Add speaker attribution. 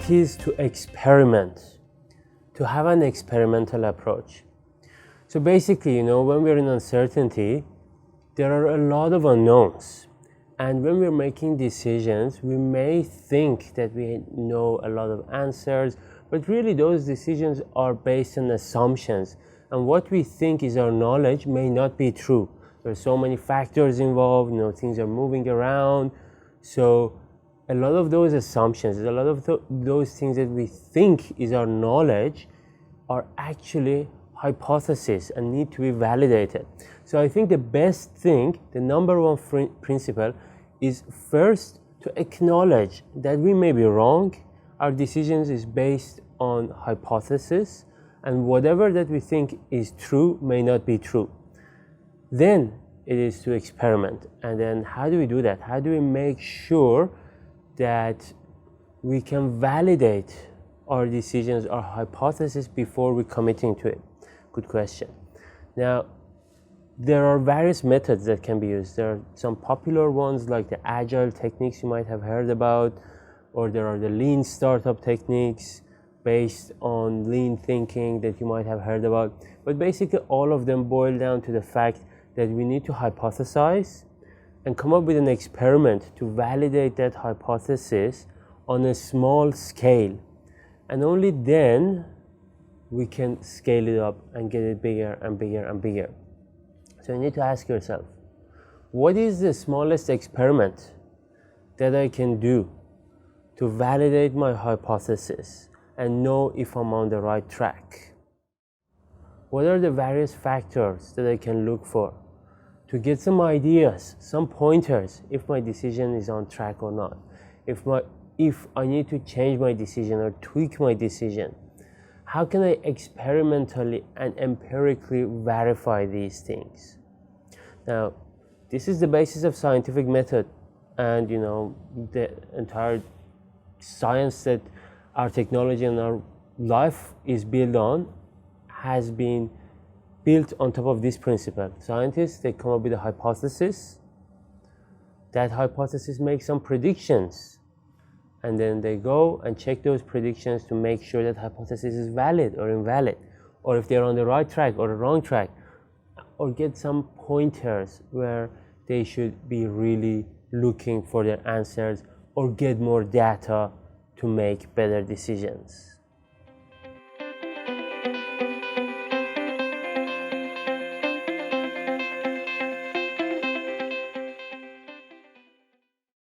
Speaker 1: it is to experiment, to have an experimental approach. So basically, when we're in uncertainty, there are a lot of unknowns. And when we're making decisions, we may think that we know a lot of answers, but really those decisions are based on assumptions. And what we think is our knowledge may not be true. There are so many factors involved, things are moving around. So a lot of those assumptions, a lot of those things that we think is our knowledge are actually hypotheses and need to be validated. So I think the best thing, the number one principle, is first to acknowledge that we may be wrong. Our decisions is based on hypothesis, and whatever that we think is true may not be true. Then it is to experiment. And then how do we do that? How do we make sure that we can validate our decisions, our hypothesis, before we're committing to it? Good question. Now, there are various methods that can be used. There are some popular ones like the Agile techniques you might have heard about, or there are the lean startup techniques based on lean thinking that you might have heard about. But basically all of them boil down to the fact that we need to hypothesize and come up with an experiment to validate that hypothesis on a small scale. And only then we can scale it up and get it bigger and bigger and bigger. So you need to ask yourself, what is the smallest experiment that I can do to validate my hypothesis and know if I'm on the right track? What are the various factors that I can look for to get some ideas, some pointers, if my decision is on track or not? If I need to change my decision or tweak my decision, how can I experimentally and empirically verify these things? Now, this is the basis of scientific method, and the entire science that our technology and our life is built on has been built on top of this principle. Scientists, they come up with a hypothesis. That hypothesis makes some predictions, and then they go and check those predictions to make sure that hypothesis is valid or invalid, or if they're on the right track or the wrong track, or get some pointers where they should be really looking for their answers or get more data to make better decisions.